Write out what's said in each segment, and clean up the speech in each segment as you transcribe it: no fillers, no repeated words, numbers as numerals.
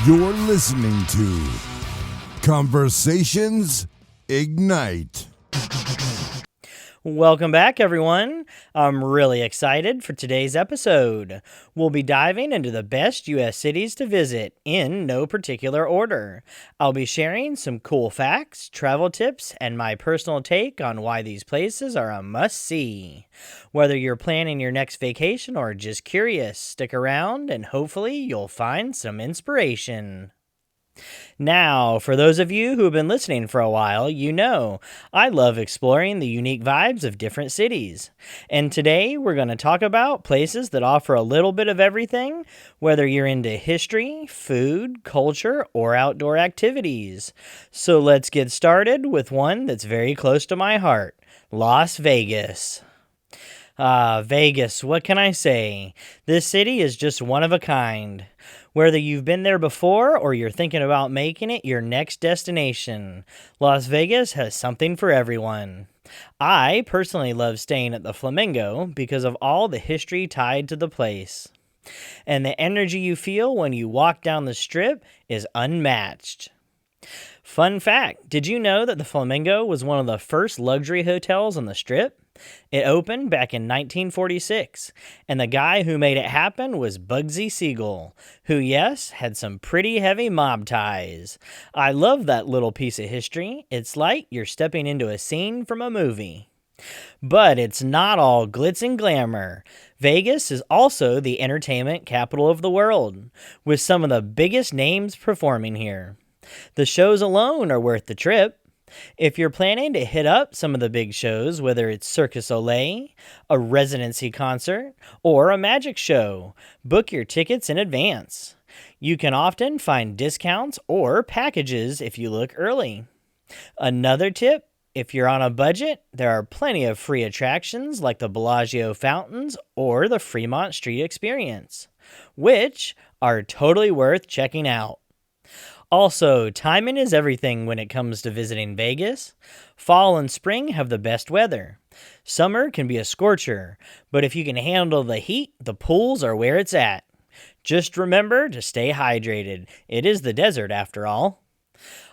You're listening to Conversations Ignite. Welcome back, everyone. I'm really excited for today's episode. We'll be diving into the best U.S. cities to visit in no particular order. I'll be sharing some cool facts, travel tips, and my personal take on why these places are a must-see. Whether you're planning your next vacation or just curious, stick around and hopefully you'll find some inspiration. Now, for those of you who have been listening for a while, you know I love exploring the unique vibes of different cities. And today we're going to talk about places that offer a little bit of everything, whether you're into history, food, culture, or outdoor activities. So let's get started with one that's very close to my heart, Las Vegas. Vegas, what can I say? This city is just one of a kind. Whether you've been there before or you're thinking about making it your next destination, Las Vegas has something for everyone. I personally love staying at the Flamingo because of all the history tied to the place. And the energy you feel when you walk down the strip is unmatched. Fun fact, did you know that the Flamingo was one of the first luxury hotels on the strip? It opened back in 1946, and the guy who made it happen was Bugsy Siegel, who, yes, had some pretty heavy mob ties. I love that little piece of history. It's like you're stepping into a scene from a movie. But it's not all glitz and glamour. Vegas is also the entertainment capital of the world, with some of the biggest names performing here. The shows alone are worth the trip. If you're planning to hit up some of the big shows, whether it's Cirque du Soleil, a residency concert, or a magic show, book your tickets in advance. You can often find discounts or packages if you look early. Another tip, if you're on a budget, there are plenty of free attractions like the Bellagio Fountains or the Fremont Street Experience, which are totally worth checking out. Also, timing is everything when it comes to visiting Vegas. Fall and spring have the best weather. Summer can be a scorcher, but if you can handle the heat, the pools are where it's at. Just remember to stay hydrated. It is the desert after all.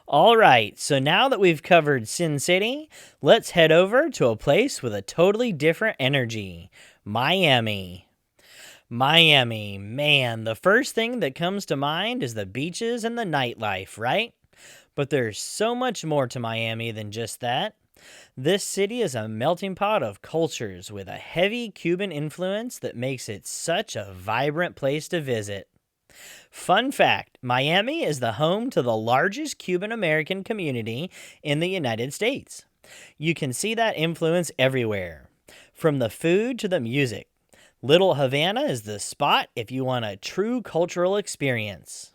All right, so now that we've covered Sin City, let's head over to a place with a totally different energy, Miami. Miami, man, the first thing that comes to mind is the beaches and the nightlife, right? But there's so much more to Miami than just that. This city is a melting pot of cultures with a heavy Cuban influence that makes it such a vibrant place to visit. Fun fact, Miami is the home to the largest Cuban American community in the United States. You can see that influence everywhere, from the food to the music. Little Havana is the spot if you want a true cultural experience.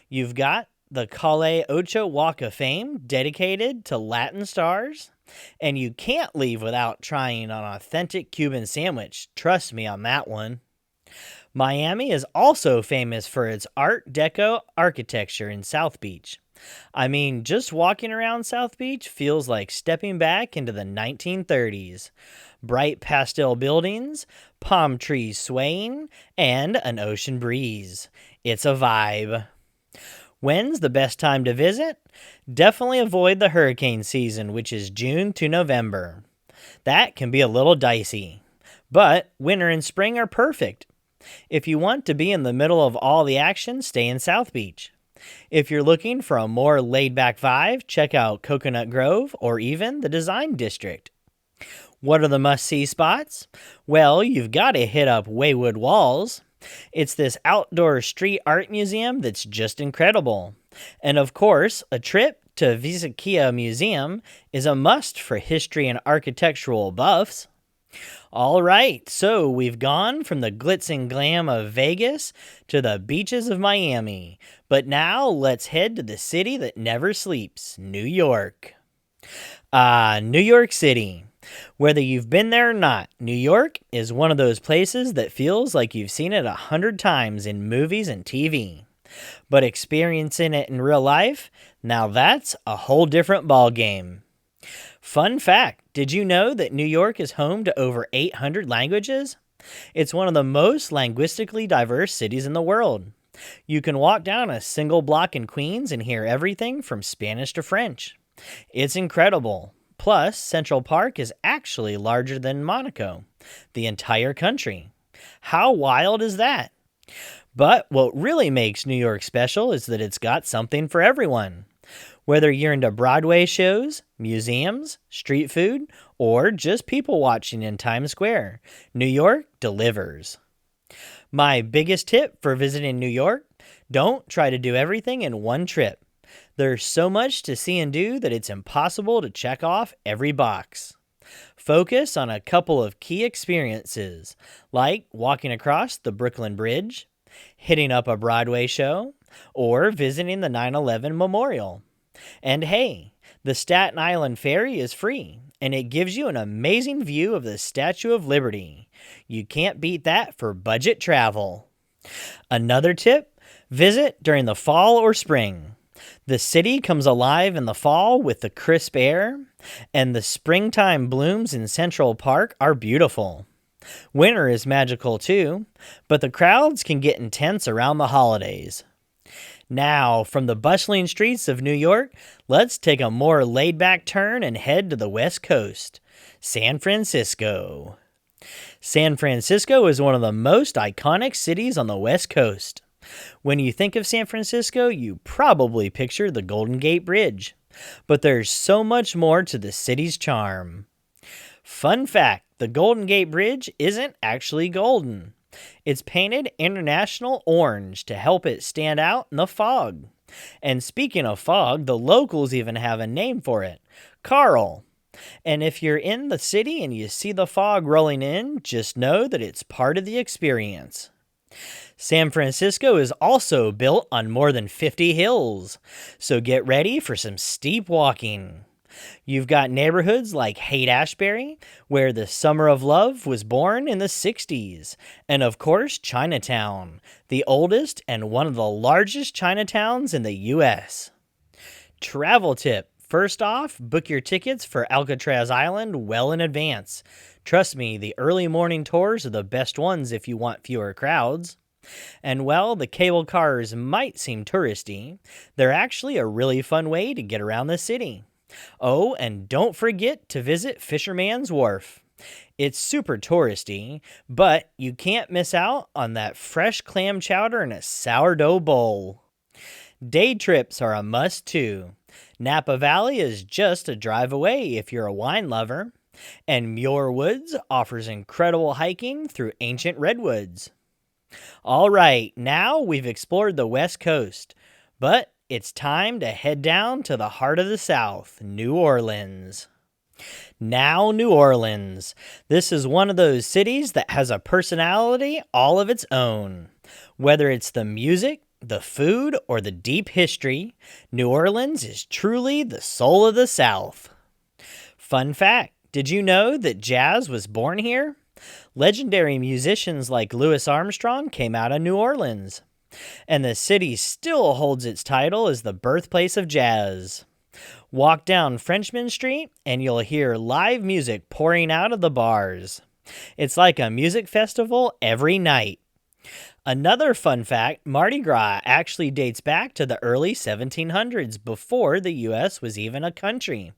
You've got the Calle Ocho Walk of Fame dedicated to Latin stars, and you can't leave without trying an authentic Cuban sandwich. Trust me on that one. Miami is also famous for its Art Deco architecture in South Beach. I mean, just walking around South Beach feels like stepping back into the 1930s. Bright pastel buildings, palm trees swaying, and an ocean breeze. It's a vibe. When's the best time to visit? Definitely avoid the hurricane season, which is June to November. That can be a little dicey. But winter and spring are perfect. If you want to be in the middle of all the action, stay in South Beach. If you're looking for a more laid-back vibe, check out Coconut Grove or even the Design District. What are the must-see spots? Well, you've got to hit up Waywood Walls. It's this outdoor street art museum that's just incredible. And of course, a trip to Vizcaya Museum is a must for history and architectural buffs. All right, so we've gone from the glitz and glam of Vegas to the beaches of Miami. But now let's head to the city that never sleeps, New York. New York City. Whether you've been there or not, New York is one of those places that feels like you've seen it 100 times in movies and TV. But experiencing it in real life, now that's a whole different ballgame. Fun fact, did you know that New York is home to over 800 languages? It's one of the most linguistically diverse cities in the world. You can walk down a single block in Queens and hear everything from Spanish to French. It's incredible. Plus, Central Park is actually larger than Monaco, the entire country. How wild is that? But what really makes New York special is that it's got something for everyone. Whether you're into Broadway shows, museums, street food, or just people watching in Times Square, New York delivers. My biggest tip for visiting New York: don't try to do everything in one trip. There's so much to see and do that it's impossible to check off every box. Focus on a couple of key experiences, like walking across the Brooklyn Bridge, hitting up a Broadway show, or visiting the 9/11 Memorial. And hey, the Staten Island Ferry is free, and it gives you an amazing view of the Statue of Liberty. You can't beat that for budget travel. Another tip: visit during the fall or spring. The city comes alive in the fall with the crisp air, and the springtime blooms in Central Park are beautiful. Winter is magical too, but the crowds can get intense around the holidays. Now, from the bustling streets of New York, let's take a more laid-back turn and head to the West Coast, San Francisco. San Francisco is one of the most iconic cities on the West Coast. When you think of San Francisco, you probably picture the Golden Gate Bridge, but there's so much more to the city's charm. Fun fact: the Golden Gate Bridge isn't actually golden. It's painted international orange to help it stand out in the fog. And speaking of fog, the locals even have a name for it: Carl. And if you're in the city and you see the fog rolling in, just know that it's part of the experience. San Francisco is also built on more than 50 hills, so get ready for some steep walking. You've got neighborhoods like Haight-Ashbury, where the Summer of Love was born in the 60s, and of course Chinatown, the oldest and one of the largest Chinatowns in the U.S. Travel tip: first off, book your tickets for Alcatraz Island well in advance. Trust me, the early morning tours are the best ones if you want fewer crowds. And while the cable cars might seem touristy, they're actually a really fun way to get around the city. Oh, and don't forget to visit Fisherman's Wharf. It's super touristy, but you can't miss out on that fresh clam chowder and a sourdough bowl. Day trips are a must too. Napa Valley is just a drive away if you're a wine lover, and Muir Woods offers incredible hiking through ancient redwoods. All right, now we've explored the West Coast, but it's time to head down to the heart of the South, New Orleans. Now, New Orleans. This is one of those cities that has a personality all of its own. Whether it's the music, the food, or the deep history, New Orleans is truly the soul of the South. Fun fact: did you know that jazz was born here? Legendary musicians like Louis Armstrong came out of New Orleans, and the city still holds its title as the birthplace of jazz. Walk down Frenchmen Street and you'll hear live music pouring out of the bars. It's like a music festival every night. Another fun fact: Mardi Gras actually dates back to the early 1700s, before the U.S. was even a country.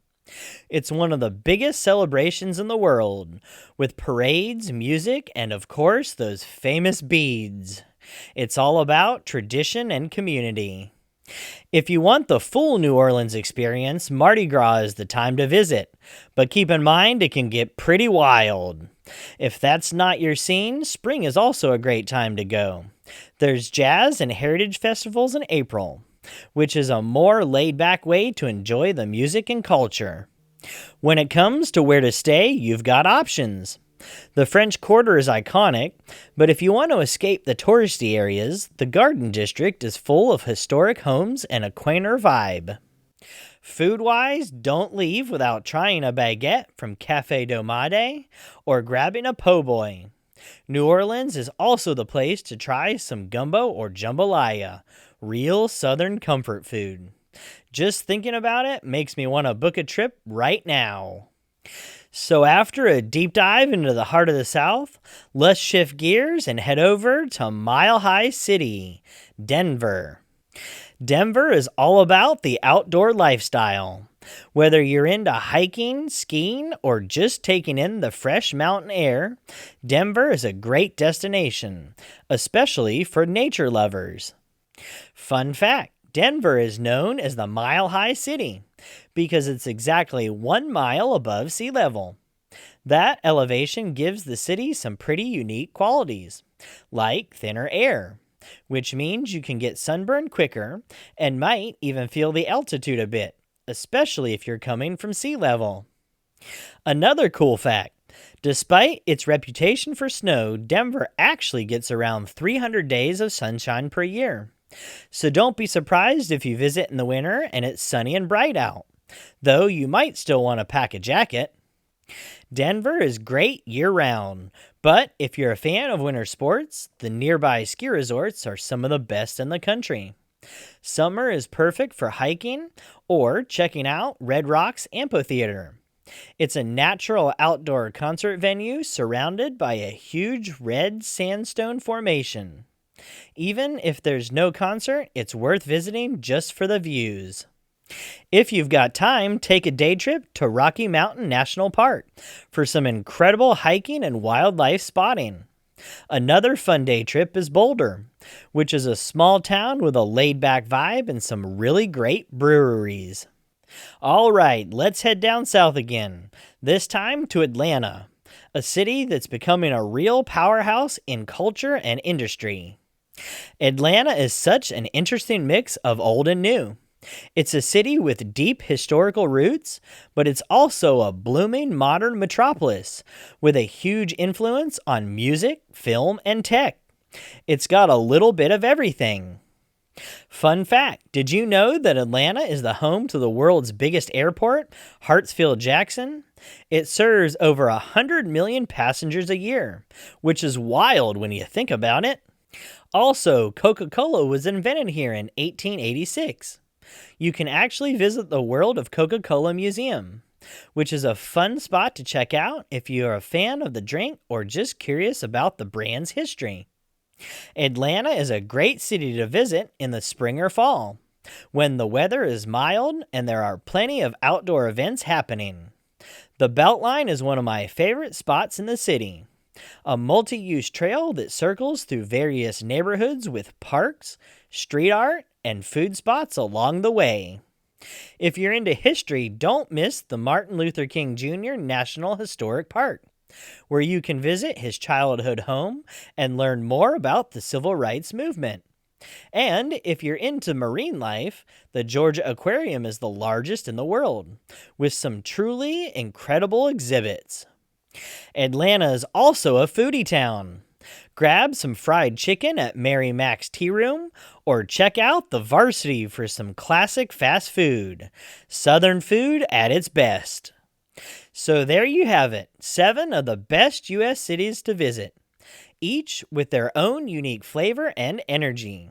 It's one of the biggest celebrations in the world, with parades, music, and of course those famous beads. It's all about tradition and community. If you want the full New Orleans experience, Mardi Gras is the time to visit, but keep in mind it can get pretty wild. If that's not your scene, spring is also a great time to go. There's jazz and heritage festivals in April, which is a more laid-back way to enjoy the music and culture. When it comes to where to stay, you've got options. The French Quarter is iconic, but if you want to escape the touristy areas, the Garden District is full of historic homes and a quainter vibe. Food-wise, don't leave without trying a baguette from Café Domade or grabbing a po' boy. New Orleans is also the place to try some gumbo or jambalaya, real Southern comfort food. Just thinking about it makes me want to book a trip right now. So after a deep dive into the heart of the South, let's shift gears and head over to Mile High City, Denver. Denver is all about the outdoor lifestyle. Whether you're into hiking, skiing, or just taking in the fresh mountain air, Denver is a great destination, especially for nature lovers. Fun fact, Denver is known as the Mile High City because it's exactly 1 mile above sea level. That elevation gives the city some pretty unique qualities, like thinner air, which means you can get sunburned quicker and might even feel the altitude a bit, especially if you're coming from sea level. Another cool fact, despite its reputation for snow, Denver actually gets around 300 days of sunshine per year. So don't be surprised if you visit in the winter and it's sunny and bright out, though you might still want to pack a jacket. Denver is great year-round, but if you're a fan of winter sports, the nearby ski resorts are some of the best in the country. Summer is perfect for hiking or checking out Red Rocks Amphitheater. It's a natural outdoor concert venue surrounded by a huge red sandstone formation. Even if there's no concert, it's worth visiting just for the views. If you've got time, take a day trip to Rocky Mountain National Park for some incredible hiking and wildlife spotting. Another fun day trip is Boulder, which is a small town with a laid-back vibe and some really great breweries. All right, let's head down south again, this time to Atlanta, a city that's becoming a real powerhouse in culture and industry. Atlanta is such an interesting mix of old and new. It's a city with deep historical roots, but it's also a blooming modern metropolis with a huge influence on music, film, and tech. It's got a little bit of everything. Fun fact, did you know that Atlanta is the home to the world's biggest airport, Hartsfield-Jackson? It serves over 100 million passengers a year, which is wild when you think about it. Also, Coca-Cola was invented here in 1886. You can actually visit the World of Coca-Cola Museum, which is a fun spot to check out if you are a fan of the drink or just curious about the brand's history. Atlanta is a great city to visit in the spring or fall, when the weather is mild and there are plenty of outdoor events happening. The Beltline is one of my favorite spots in the city, a multi-use trail that circles through various neighborhoods with parks, street art, and food spots along the way. If you're into history, don't miss the Martin Luther King Jr. National Historic Park, where you can visit his childhood home and learn more about the civil rights movement. And if you're into marine life, the Georgia Aquarium is the largest in the world, with some truly incredible exhibits. Atlanta is also a foodie town. Grab some fried chicken at Mary Mac's Tea Room or check out the Varsity for some classic fast food. Southern food at its best. So there you have it, 7 of the best U.S. cities to visit, each with their own unique flavor and energy.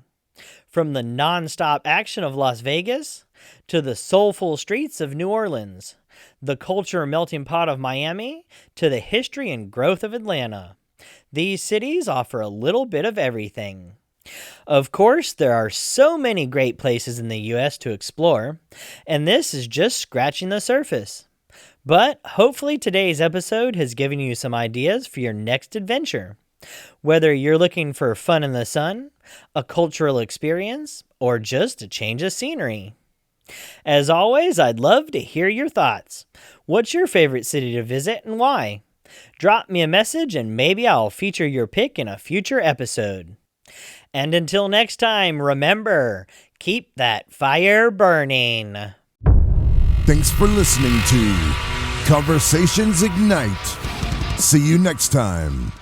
From the non-stop action of Las Vegas to the soulful streets of New Orleans, the culture melting pot of Miami to the history and growth of Atlanta. These cities offer a little bit of everything. Of course, there are so many great places in the U.S. to explore, and this is just scratching the surface. But hopefully today's episode has given you some ideas for your next adventure. Whether you're looking for fun in the sun, a cultural experience, or just a change of scenery. As always, I'd love to hear your thoughts. What's your favorite city to visit and why? Drop me a message and maybe I'll feature your pick in a future episode. And until next time, remember, keep that fire burning. Thanks for listening to Conversations Ignite. See you next time.